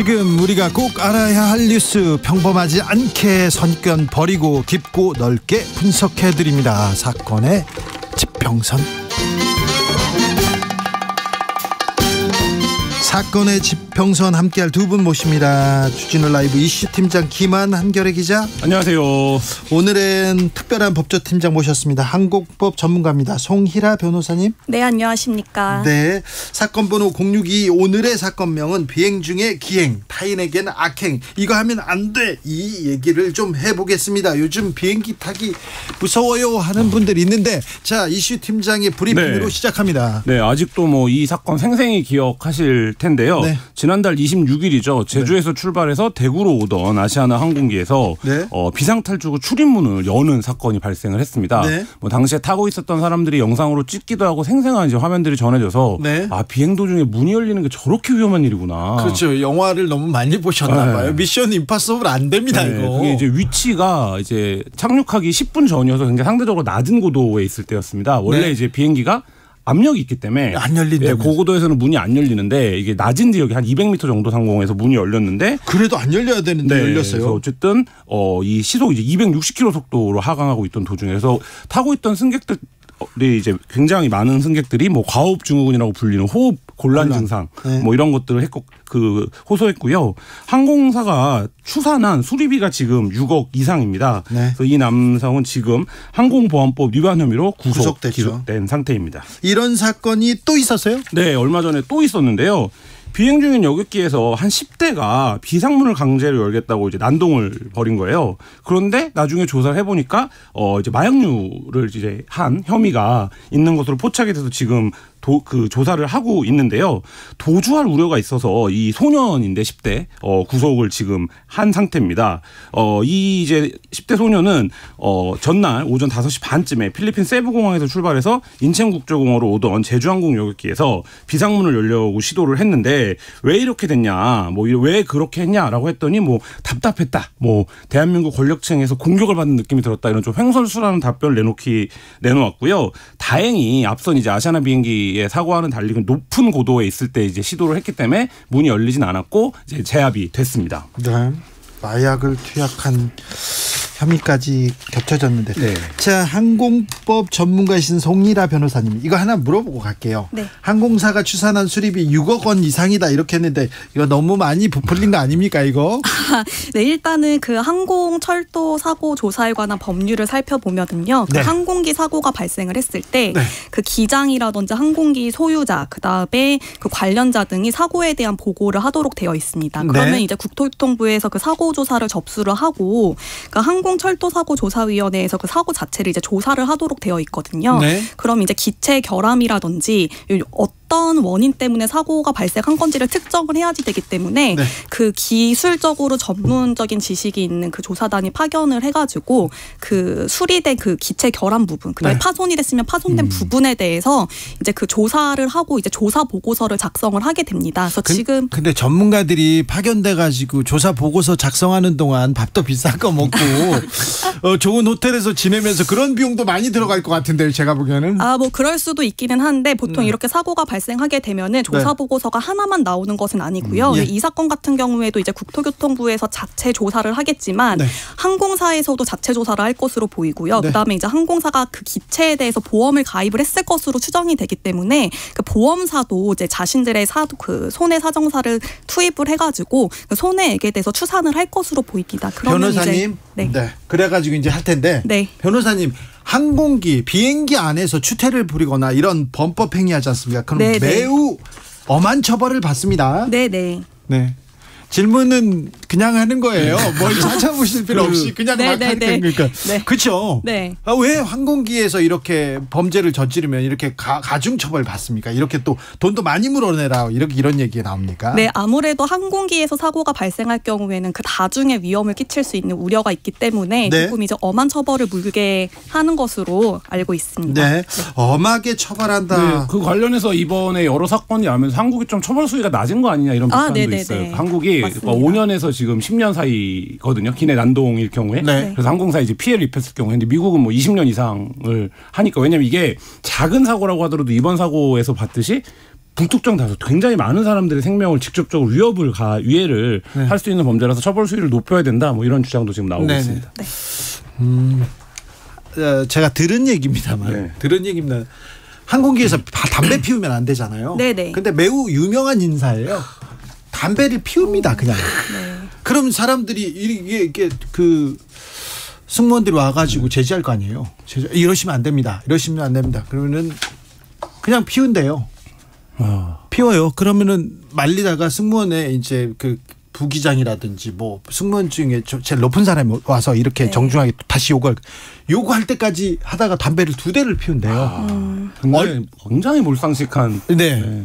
지금 우리가 꼭 알아야 할 뉴스, 평범하지 않게 선견 버리고 깊고 넓게 분석해드립니다. 사건의 지평선. 사건의 지평선 함께할 두 분 모십니다. 주진우 라이브 이슈팀장 김한, 한겨레 기자. 안녕하세요. 오늘은 특별한 법조팀장 모셨습니다. 항공법 전문가입니다. 송희라 변호사님. 네, 안녕하십니까. 네, 사건 번호 062. 오늘의 사건명은 비행 중에 기행, 타인에게는 악행, 이거 하면 안 돼, 이 얘기를 좀 해보겠습니다. 요즘 비행기 타기 무서워요 하는 분들이 있는데, 자, 이슈팀장의 브리핑으로 시작합니다. 네, 아직도 뭐 이 사건 생생히 기억하실 텐데요. 네. 지난달 26일이죠. 제주에서 출발해서 대구로 오던 아시아나 항공기에서 비상탈출구 출입문을 여는 사건이 발생을 했습니다. 네. 뭐 당시에 타고 있었던 사람들이 영상으로 찍기도 하고 생생한 이제 화면들이 전해져서 아, 비행 도중에 문이 열리는 게 저렇게 위험한 일이구나. 그렇죠. 영화를 너무 많이 보셨나 봐요. 미션 임파서블 안 됩니다, 이거. 그게 이제 위치가 이제 착륙하기 10분 전이어서 굉장히 상대적으로 낮은 고도에 있을 때였습니다. 원래 이제 비행기가 압력이 있기 때문에 안 열린다면서. 고고도에서는 문이 안 열리는데, 이게 낮은 지역이 한 200m 정도 상공에서 문이 열렸는데, 그래도 안 열려야 되는데 열렸어요. 그래서 어쨌든 이 시속 이제 260km 속도로 하강하고 있던 도중에서 타고 있던 승객들 이제 굉장히 많은 승객들이 뭐 과호흡 증후군이라고 불리는 호흡 곤란 증상 뭐 이런 것들을 호소했고요. 항공사가 추산한 수리비가 지금 6억 이상입니다. 그래서 이 남성은 지금 항공보안법 위반 혐의로 구속된 상태입니다. 이런 사건이 또 있었어요? 네, 얼마 전에 또 있었는데요. 비행 중인 여객기에서 한 10대가 비상문을 강제로 열겠다고 이제 난동을 벌인 거예요. 그런데 나중에 조사를 해보니까 이제 마약류를 이제 한 혐의가 있는 것으로 포착이 돼서 지금 조사를 하고 있는데요. 도주할 우려가 있어서 이 소년인데 10대 구속을 지금 한 상태입니다. 이 이제 10대 소년은 전날 오전 5시 반쯤에 필리핀 세부공항에서 출발해서 인천 국제공항으로 오던 제주항공 여객기에서 비상문을 열려고 시도를 했는데, 왜 이렇게 됐냐, 뭐 왜 그렇게 했냐라고 했더니 뭐 답답했다, 뭐 대한민국 권력층에서 공격을 받는 느낌이 들었다, 이런 좀 횡설수라는 답변을 내놓았고요. 다행히 앞선 이제 아시아나 비행기의 사고와는 달리 높은 고도에 있을 때 이제 시도를 했기 때문에 문이 열리진 않았고 이제 제압이 됐습니다. 네. 마약을 투약한 혐의까지 겹쳐졌는데. 자, 항공법 전문가이신 송희라 변호사님, 이거 하나 물어보고 갈게요. 항공사가 추산한 수리비 6억 원 이상이다 이렇게 했는데, 이거 너무 많이 부풀린 거 아닙니까, 이거? 네, 일단은 그 항공철도 사고 조사에 관한 법률을 살펴보면은요, 그 항공기 사고가 발생을 했을 때 그 기장이라든지 항공기 소유자, 그다음에 그 관련자 등이 사고에 대한 보고를 하도록 되어 있습니다. 그러면 이제 국토교통부에서 그 사고 조사를 접수를 하고, 그 항공철도사고조사위원회에서 그 사고 자체를 이제 조사를 하도록 되어 있거든요. 그럼 이제 기체 결함이라든지 어떤 원인 때문에 사고가 발생한 건지를 특정을 해야지 되기 때문에 그 기술적으로 전문적인 지식이 있는 그 조사단이 파견을 해가지고 그 수리된 그 기체 결함 부분, 그다음에 파손이 됐으면 파손된 부분에 대해서 이제 그 조사를 하고 이제 조사 보고서를 작성을 하게 됩니다. 그래서 근데 전문가들이 파견돼가지고 조사 보고서 작성하는 동안 밥도 비싼 거 먹고 좋은 호텔에서 지내면서 그런 비용도 많이 들어갈 것 같은데요, 제가 보기에는. 뭐 그럴 수도 있기는 한데, 보통 이렇게 사고가 발생하게 되면은 조사 보고서가 하나만 나오는 것은 아니고요. 이 사건 같은 경우에도 이제 국토교통부에서 자체 조사를 하겠지만 항공사에서도 자체 조사를 할 것으로 보이고요. 그다음에 이제 항공사가 그 기체에 대해서 보험을 가입을 했을 것으로 추정이 되기 때문에 그 보험사도 이제 자신들의 그 손해사정사를 투입을 해가지고 그 손해액에 대해서 추산을 할 것으로 보입니다. 변호사님, 그래가지고 이제 할 텐데, 변호사님, 항공기, 비행기 안에서 추태를 부리거나 이런 범법 행위하지 않습니까? 그럼 매우 엄한 처벌을 받습니다. 네. 질문은 그냥 하는 거예요. 뭘 찾아보실 필요 없이 그냥 막 하는 거니까. 그렇죠. 왜 항공기에서 이렇게 범죄를 저지르면 이렇게 가중처벌 받습니까? 이렇게 또 돈도 많이 물어내라, 이런 얘기가 나옵니까? 네, 아무래도 항공기에서 사고가 발생할 경우에는 그 다중에 위험을 끼칠 수 있는 우려가 있기 때문에 조금 이제 엄한 처벌을 물게 하는 것으로 알고 있습니다. 엄하게 처벌한다. 그 관련해서 이번에 여러 사건이 나면서 한국이 좀 처벌 수위가 낮은 거 아니냐, 이런 비판도 있어요. 한국이 5년에서 지금 10년 사이거든요. 기내 난동일 경우에. 그래서 항공사에 이제 피해를 입혔을 경우에. 근데 미국은 뭐 20년 이상을 하니까. 왜냐면 이게 작은 사고라고 하더라도 이번 사고에서 봤듯이 불특정 다수 굉장히 많은 사람들의 생명을 직접적으로 위해를 네. 할 수 있는 범죄라서 처벌 수위를 높여야 된다. 뭐 이런 주장도 지금 나오고 네네. 있습니다. 네. 제가 들은 얘기입니다만 네. 항공기에서 담배 피우면 안 되잖아요. 네네. 근데 매우 유명한 인사예요. 담배를 피웁니다, 그냥. 네. 그럼 사람들이 이게 그 승무원들이 와가지고 제지할 거 아니에요. 이러시면 안 됩니다. 이러시면 안 됩니다. 그러면은 그냥 피운대요. 피워요. 그러면은 말리다가 승무원의 이제 그 부기장이라든지 뭐 승무원 중에 제일 높은 사람이 와서 이렇게 네. 정중하게 다시 요구할 때까지 하다가 담배를 2대를 피운대요. 굉장히 몰상식한. 네. 네.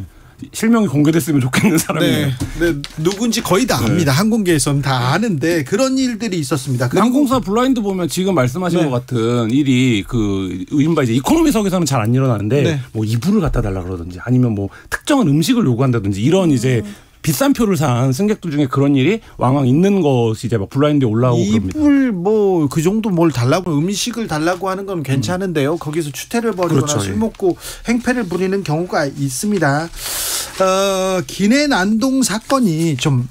실명이 공개됐으면 좋겠는 사람이에요. 네. 누군지 거의 다 압니다. 네. 항공계에서는 다 아는데 그런 일들이 있었습니다. 항공사 블라인드 보면 지금 말씀하신 네. 것 같은 일이 그 이른바 이제 이코노미석에서는 잘 안 일어나는데 네. 뭐 이불을 갖다 달라 그러든지 아니면 뭐 특정한 음식을 요구한다든지 이런 이제 비싼 표를 산 승객들 중에 그런 일이 왕왕 있는 것이 이제 막 블라인드에 올라오고 그럽니다. 이불 뭐 그 정도 뭘 달라고 음식을 달라고 하는 건 괜찮은데요. 거기서 추태를 벌이거나 그렇죠. 술 먹고 행패를 부리는 경우가 있습니다. 기내 난동 사건이 좀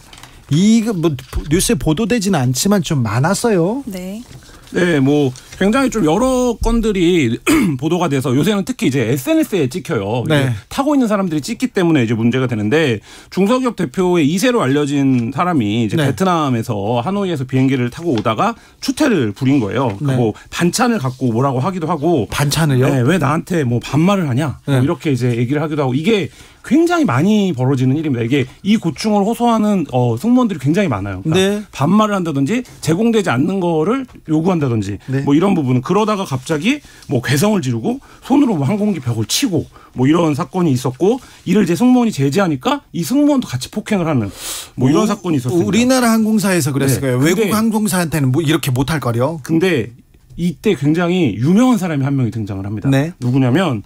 이거 뭐 뉴스에 보도되지는 않지만 좀 많았어요. 네. 네, 뭐 굉장히 좀 여러 건들이 보도가 돼서 요새는 특히 이제 SNS에 찍혀요. 네. 타고 있는 사람들이 찍기 때문에 이제 문제가 되는데 중소기업 대표의 2세로 알려진 사람이 이제 네. 베트남에서 하노이에서 비행기를 타고 오다가 추태를 부린 거예요. 네. 뭐 반찬을 갖고 뭐라고 하기도 하고 반찬을요? 네, 왜 나한테 뭐 반말을 하냐? 네. 뭐 이렇게 이제 얘기를 하기도 하고 이게 굉장히 많이 벌어지는 일입니다. 이게 이 고충을 호소하는 승무원들이 굉장히 많아요. 그러니까 네. 반말을 한다든지 제공되지 않는 거를 요구한다든지 네. 뭐 이런 부분은 그러다가 갑자기 뭐 괴성을 지르고 손으로 뭐 항공기 벽을 치고 뭐 이런 사건이 있었고 이를 이제 승무원이 제지하니까 이 승무원도 같이 폭행을 하는 뭐 이런 사건이 있었습니다. 우리나라 항공사에서 그랬을 거예요. 네. 외국 항공사한테는 뭐 이렇게 못할 거려. 근데 이때 굉장히 유명한 사람이 한 명이 등장을 합니다. 네. 누구냐면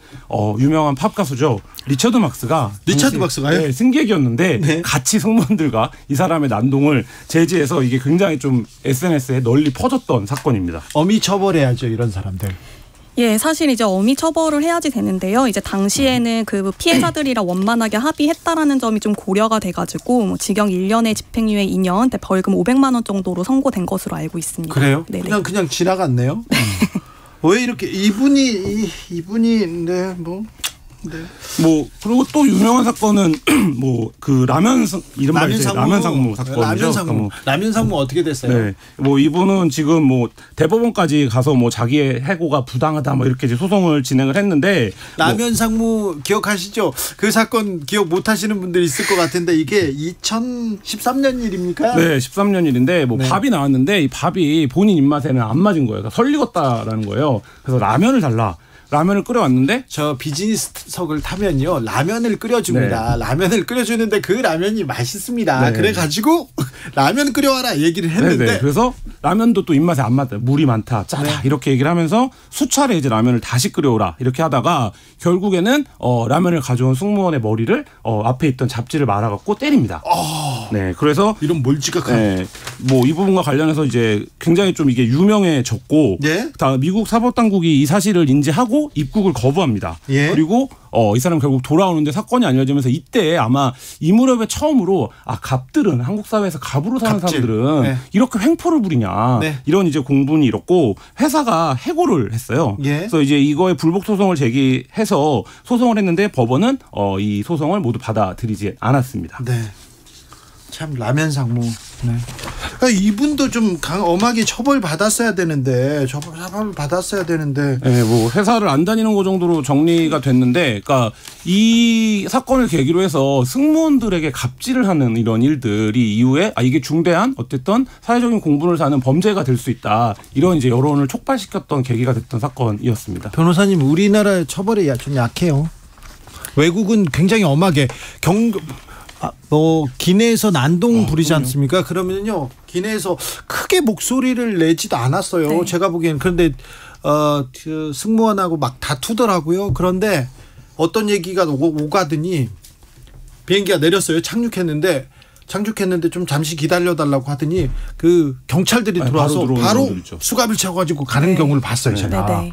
유명한 팝 가수죠. 리처드 막스가요? 네, 승객이었는데 네. 같이 승무원들과 이 사람의 난동을 제지해서 이게 굉장히 좀 SNS에 널리 퍼졌던 사건입니다. 어미 처벌해야죠, 이런 사람들. 예, 사실 이제 어미 처벌을 해야지 되는데요. 이제 당시에는 그 피해자들이랑 원만하게 합의했다라는 점이 좀 고려가 돼가지고 뭐 징역 1년에 집행유예 2년, 벌금 500만 원 정도로 선고된 것으로 알고 있습니다. 그래요? 네네. 그냥 지나갔네요. 왜 이렇게 이분이 네 뭐. 네. 뭐 그리고 또 유명한 사건은 뭐 그 라면 상무 사건이죠. 라면 상무 어떻게 됐어요? 네. 뭐 이분은 지금 뭐 대법원까지 가서 뭐 자기의 해고가 부당하다 뭐 이렇게 이제 소송을 진행을 했는데 라면 상무 기억하시죠? 그 사건 기억 못 하시는 분들이 있을 것 같은데 이게 2013년 일입니까? 네, 13년 일인데 뭐 네. 밥이 나왔는데 이 밥이 본인 입맛에는 안 맞은 거예요. 그러니까 설리겄다라는 거예요. 그래서 라면을 달라. 라면을 끓여왔는데 저 비즈니스석을 타면요 라면을 끓여줍니다. 네. 라면을 끓여주는데 그 라면이 맛있습니다. 네. 그래가지고 라면 끓여와라 얘기를 했는데 네. 그래서 라면도 또 입맛에 안 맞다. 물이 많다. 짜다. 네. 이렇게 얘기를 하면서 수차례 이제 라면을 다시 끓여오라 이렇게 하다가 결국에는 라면을 가져온 승무원의 머리를 앞에 있던 잡지를 말아갖고 때립니다. 네, 그래서 이런 몰지각한. 네, 뭐 이 부분과 관련해서 이제 굉장히 좀 이게 유명해졌고, 네? 다 미국 사법 당국이 이 사실을 인지하고 입국을 거부합니다. 예? 그리고 이 사람 결국 돌아오는데 사건이 알려지면서 이때 아마 이 무렵에 처음으로 갑들은 한국 사회에서 갑으로 사는 사람들은 네. 이렇게 횡포를 부리냐 네. 이런 이제 공분이 일었고 회사가 해고를 했어요. 예? 그래서 이제 이거에 불복 소송을 제기해서 소송을 했는데 법원은 이 소송을 모두 받아들이지 않았습니다. 네. 참 라면 상무. 네. 그러니까 이분도 좀 엄하게 처벌 받았어야 되는데 네, 뭐 회사를 안 다니는 거 정도로 정리가 됐는데, 그러니까 이 사건을 계기로 해서 승무원들에게 갑질을 하는 이런 일들이 이후에 이게 중대한 어쨌든 사회적인 공분을 사는 범죄가 될 수 있다 이런 이제 여론을 촉발시켰던 계기가 됐던 사건이었습니다. 변호사님, 우리나라 처벌이 좀 약해요. 외국은 굉장히 엄하게 기내에서 난동 부리지 않습니까? 그러면요 기내에서 크게 목소리를 내지도 않았어요. 네. 제가 보기에는. 그런데 그 승무원하고 막 다투더라고요. 그런데 어떤 얘기가 오가더니 비행기가 내렸어요. 착륙했는데 착륙했는데 좀 잠시 기다려달라고 하더니 그 경찰들이 들어와서 바로 수갑을 채워가지고 가는 경우를 봤어요. 제가.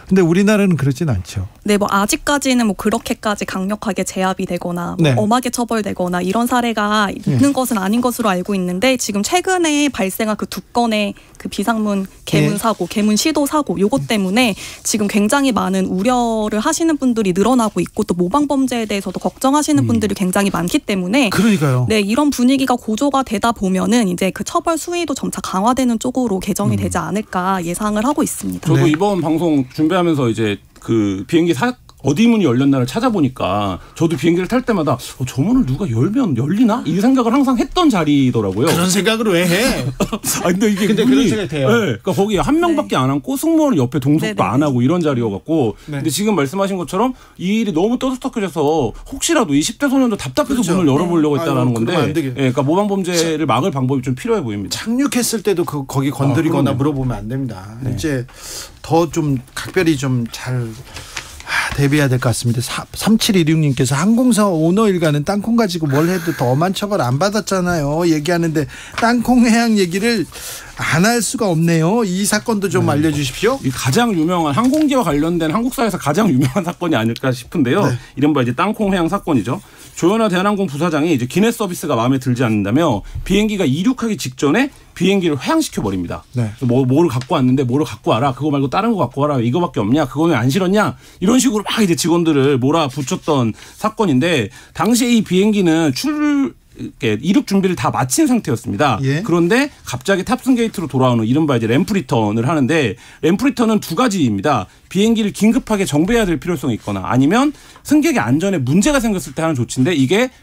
근데 우리나라는 그러진 않죠. 네, 뭐 아직까지는 뭐 그렇게까지 강력하게 제압이 되거나 뭐 엄하게 처벌되거나 이런 사례가 있는 것은 아닌 것으로 알고 있는데 지금 최근에 발생한 그 2건의 그 비상문 개문 사고, 개문 시도 사고 요것 때문에 지금 굉장히 많은 우려를 하시는 분들이 늘어나고 있고 또 모방 범죄에 대해서도 걱정하시는 분들이 굉장히 많기 때문에 그러니까요. 네, 이런 분위기가 고조가 되다 보면은 이제 그 처벌 수위도 점차 강화되는 쪽으로 개정이 되지 않을까 예상을 하고 있습니다. 저도 이번 방송 준비하면서 이제 그 비행기 어디 문이 열렸나를 찾아보니까 저도 비행기를 탈 때마다 저 문을 누가 열면 열리나? 이 생각을 항상 했던 자리더라고요. 그런 생각을 왜 해? 근데 이게 그런 생각이 돼요. 네, 그러니까 거기 한 명밖에 안 앉고 승무원 옆에 동석도 안 하고 이런 자리여갖고 근데 지금 말씀하신 것처럼 이 일이 너무 떠들썩해져서 혹시라도 이 10대 소년도 답답해서 문을 열어보려고 했다는 건데 그러니까 모방범죄를 막을 방법이 좀 필요해 보입니다. 착륙했을 때도 거기 건드리거나 물어보면 안 됩니다. 이제 더 좀 각별히 좀 잘 대비해야 될 것 같습니다. 3716님께서 항공사 오너 일가는 땅콩 가지고 뭘 해도 더 엄한 처벌 안 받았잖아요. 얘기하는데 땅콩 해양 얘기를 안 할 수가 없네요. 이 사건도 좀 알려주십시오. 이 가장 유명한 항공기와 관련된 한국사에서 가장 유명한 사건이 아닐까 싶은데요. 이른바 이제 땅콩 해양 사건이죠. 조현아 대한항공 부사장이 이제 기내 서비스가 마음에 들지 않는다며 비행기가 이륙하기 직전에 비행기를 회항시켜 버립니다. 뭐를 갖고 왔는데 뭐를 갖고 와라. 그거 말고 다른 거 갖고 와라. 이거밖에 없냐? 그거는 안 실었냐? 이런 식으로 막 이제 직원들을 몰아붙였던 사건인데 당시에 이 비행기는 이륙 준비를 다 마친 상태였습니다. 그런데 갑자기 탑승 게이트로 돌아오는 이른바 이제 램프 리턴을 하는데 램프 리턴은 두 가지입니다. 비행기를 긴급하게 정비해야 될 필요성이 있거나 아니면 승객의 안전에 문제가 생겼을 때 하는 조치인데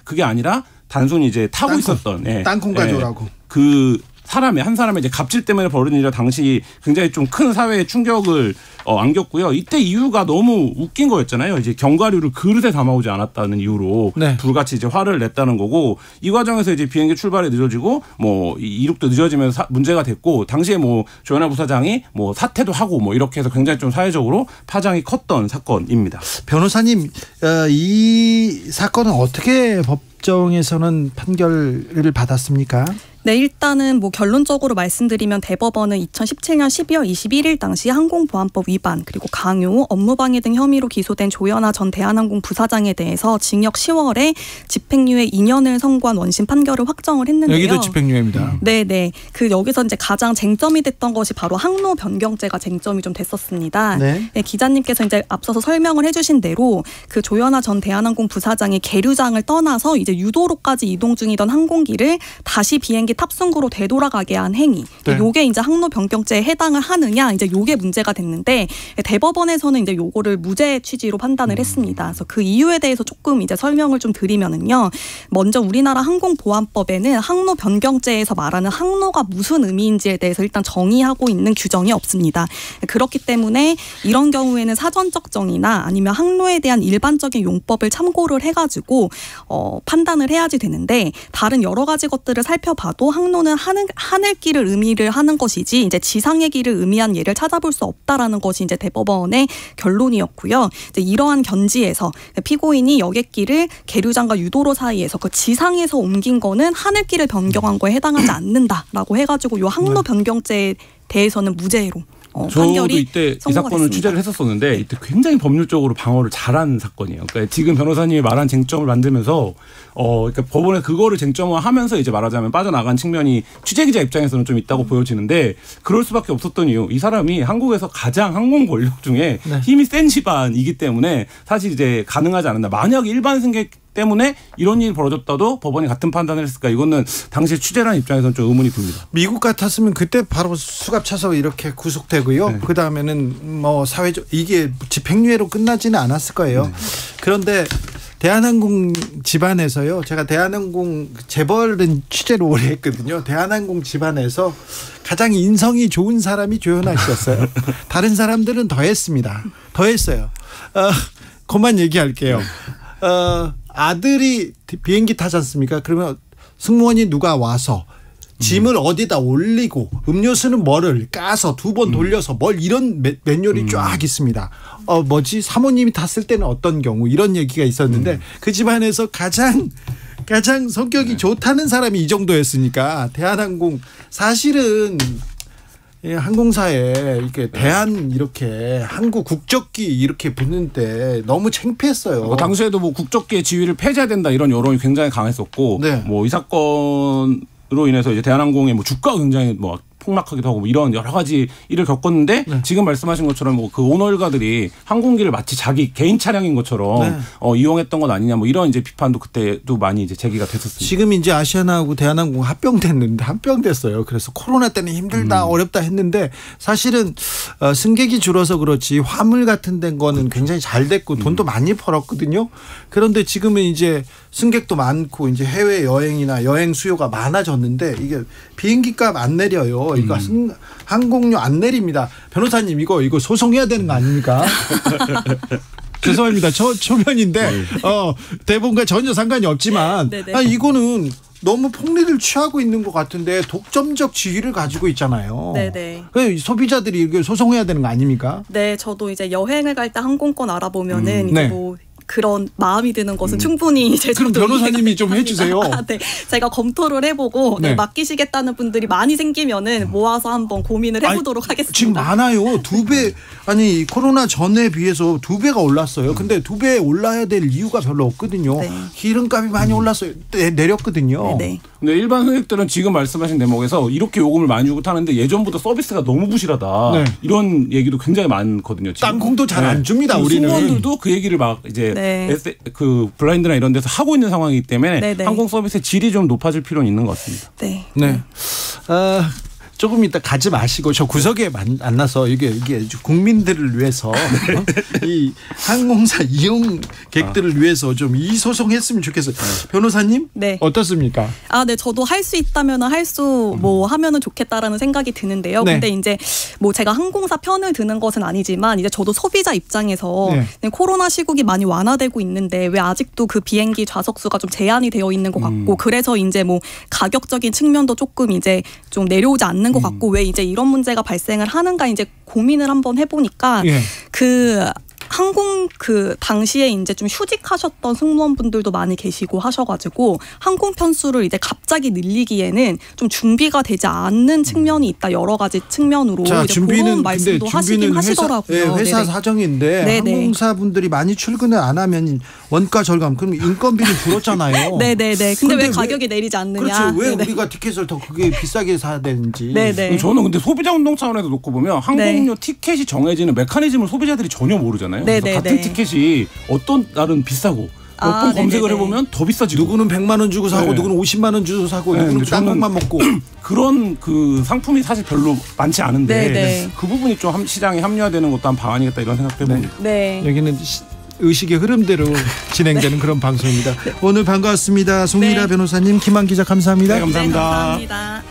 그게 아니라 단순히 이제 타고 있었던 땅콩 가져오라고 그 한 사람의 이제 갑질 때문에 벌어진 일이라 당시 굉장히 좀 큰 사회의 충격을 안겼고요. 이때 이유가 너무 웃긴 거였잖아요. 이제 견과류를 그릇에 담아오지 않았다는 이유로 불같이 이제 화를 냈다는 거고 이 과정에서 이제 비행기 출발이 늦어지고 뭐 이륙도 늦어지면서 문제가 됐고 당시에 뭐 조현아 부사장이 뭐 사퇴도 하고 뭐 이렇게 해서 굉장히 좀 사회적으로 파장이 컸던 사건입니다. 변호사님, 이 사건은 어떻게 법정에서는 판결을 받았습니까? 네, 일단은 뭐 결론적으로 말씀드리면 대법원은 2017년 12월 21일 당시 항공보안법 위반 그리고 강요, 업무방해 등 혐의로 기소된 조현아 전 대한항공 부사장에 대해서 징역 10월에 집행유예 2년을 선고한 원심 판결을 확정을 했는데요. 여기도 집행유예입니다. 네네. 여기서 이제 가장 쟁점이 됐던 것이 바로 항로 변경죄가 쟁점이 좀 됐었습니다. 네, 기자님께서 이제 앞서서 설명을 해주신 대로 그 조현아 전 대한항공 부사장이 계류장을 떠나서 이제 유도로까지 이동 중이던 항공기를 다시 비행기 탑승구로 되돌아가게 한 행위. 요게 이제 항로 변경죄에 해당을 하느냐 이제 요게 문제가 됐는데 대법원에서는 이제 요거를 무죄 취지로 판단을 했습니다. 그래서 그 이유에 대해서 조금 이제 설명을 좀 드리면은요. 먼저 우리나라 항공보안법에는 항로 변경죄에서 말하는 항로가 무슨 의미인지에 대해서 일단 정의하고 있는 규정이 없습니다. 그렇기 때문에 이런 경우에는 사전적 정의나 아니면 항로에 대한 일반적인 용법을 참고를 해가지고 판단을 해야지 되는데 다른 여러 가지 것들을 살펴봐도 항로는 하늘길을 의미를 하는 것이지 이제 지상의 길을 의미한 예를 찾아볼 수 없다라는 것이 이제 대법원의 결론이었고요. 이제 이러한 견지에서 피고인이 여객기를 계류장과 유도로 사이에서 그 지상에서 옮긴 거는 하늘길을 변경한 거에 해당하지 않는다라고 해가지고 요 항로 변경죄에 대해서는 무죄로. 저도 이때 이 사건을 취재를 했었었는데 이때 굉장히 법률적으로 방어를 잘한 사건이에요. 그러니까 지금 변호사님이 말한 쟁점을 만들면서 그러니까 법원에 그거를 쟁점화하면서 이제 말하자면 빠져나간 측면이 취재기자 입장에서는 좀 있다고 보여지는데 그럴 수밖에 없었던 이유. 이 사람이 한국에서 가장 항공 권력 중에 힘이 센 집안이기 때문에 사실 이제 가능하지 않는다. 만약 일반 승객 때문에 이런 일이 벌어졌다도 법원이 같은 판단을 했을까? 이거는 당시 취재라는 입장에서는 좀 의문이 듭니다. 미국 같았으면 그때 바로 수갑 차서 이렇게 구속되고요. 그 다음에는 뭐 사회적 이게 집행유예로 끝나지는 않았을 거예요. 그런데 대한항공 집안에서요. 제가 대한항공 재벌은 취재를 오래 했거든요. 대한항공 집안에서 가장 인성이 좋은 사람이 조현아 씨였어요. 다른 사람들은 더했습니다. 더했어요. 그만 얘기할게요. 아들이 비행기 타지 않습니까? 그러면 승무원이 누가 와서 짐을 어디다 올리고 음료수는 뭐를 까서 2번 돌려서 이런 매뉴얼이 쫙 있습니다. 사모님이 탔을 때는 어떤 경우 이런 얘기가 있었는데 그 집안에서 가장 가장 성격이 좋다는 사람이 이 정도였으니까 대한항공 사실은 항공사에 이렇게 대한 이렇게 한국 국적기 이렇게 붙는데 너무 창피했어요. 당시에도 뭐 국적기의 지위를 폐지해야 된다 이런 여론이 굉장히 강했었고, 뭐 이 사건으로 인해서 이제 대한항공의 뭐 주가가 굉장히 뭐 폭락하기도 하고 뭐 이런 여러 가지 일을 겪었는데 지금 말씀하신 것처럼 뭐 그 오너 일가들이 항공기를 마치 자기 개인 차량인 것처럼 이용했던 건 아니냐 뭐 이런 이제 비판도 그때도 많이 이제 제기가 됐었습니다. 지금 이제 아시아나하고 대한항공 합병됐어요. 그래서 코로나 때는 힘들다 어렵다 했는데 사실은 승객이 줄어서 그렇지 화물 같은 데 거는 굉장히 잘 됐고 돈도 많이 벌었거든요. 그런데 지금은 이제 승객도 많고 이제 해외 여행이나 여행 수요가 많아졌는데 이게 비행기 값 안 내려요. 이거 항공료 안 내립니다. 변호사님 이거 소송해야 되는 거 아닙니까? 죄송합니다. 초면인데 대본과 전혀 상관이 없지만 이거는 너무 폭리를 취하고 있는 것 같은데 독점적 지위를 가지고 있잖아요. 네네. 소비자들이 이거 소송해야 되는 거 아닙니까? 네, 저도 이제 여행을 갈 때 항공권 알아보면은 이제 뭐 그런 마음이 드는 것은 충분히 이제 그럼 변호사님이 좀 해주세요. 네, 제가 검토를 해보고 맡기시겠다는 분들이 많이 생기면은 모아서 한번 고민을 해보도록 하겠습니다. 지금 많아요. 2배 아니 코로나 전에 비해서 2배가 올랐어요. 근데 2배 올라야 될 이유가 별로 없거든요. 기름값이 많이 올랐어요. 내렸거든요. 네. 근데 일반 승객들은 지금 말씀하신 대목에서 이렇게 요금을 많이 주고 타는데 예전보다 서비스가 너무 부실하다. 이런 얘기도 굉장히 많거든요. 땅콩도 잘 안 줍니다. 우리는. 승무원들도 그 얘기를 막 이제 그 블라인드나 이런 데서 하고 있는 상황이기 때문에 항공 서비스의 질이 좀 높아질 필요는 있는 것 같습니다. 네. 조금 이따 가지 마시고 저 구석에 만나서 이게 국민들을 위해서 이 항공사 이용객들을 위해서 좀 이 소송했으면 좋겠어요. 변호사님 어떻습니까? 네, 저도 할 수 있다면 하면은 좋겠다라는 생각이 드는데요. 근데 이제 뭐 제가 항공사 편을 드는 것은 아니지만 이제 저도 소비자 입장에서 코로나 시국이 많이 완화되고 있는데 왜 아직도 그 비행기 좌석 수가 좀 제한이 되어 있는 것 같고 그래서 이제 뭐 가격적인 측면도 조금 이제 좀 내려오지 않는 것 같고 왜 이제 이런 문제가 발생을 하는가 이제 고민을 한번 해보니까 항공 당시에 이제 좀 휴직하셨던 승무원분들도 많이 계시고 하셔가지고 항공 편수를 이제 갑자기 늘리기에는 좀 준비가 되지 않는 측면이 있다. 여러 가지 측면으로 그런 말씀도 하시더라고요. 회사 사정인데 항공사분들이 많이 출근을 안 하면 원가 절감 그럼 인건비를 줄었잖아요. 네네네. 근데 왜 가격이 내리지 않느냐. 그렇죠. 왜 우리가 티켓을 더 그게 비싸게 사야 되는지. 저는 근데 소비자 운동 차원에서 놓고 보면 항공료 티켓이 정해지는 메커니즘을 소비자들이 전혀 모르잖아요. 같은 티켓이 어떤 날은 비싸고 어떤 검색을 해보면 더 비싸지고 누구는 100만 원 주고 사고 누구는 50만 원 주고 사고 누구는 땅콩만 먹고 그런 그 상품이 사실 별로 많지 않은데 그 부분이 좀 시장에 합리화되는 것도 한 방안이겠다 이런 생각도 해봅니다. 여기는 의식의 흐름대로 진행되는 그런 방송입니다. 오늘 반가웠습니다. 송미라 변호사님, 김한 기자 감사합니다. 감사합니다. 감사합니다.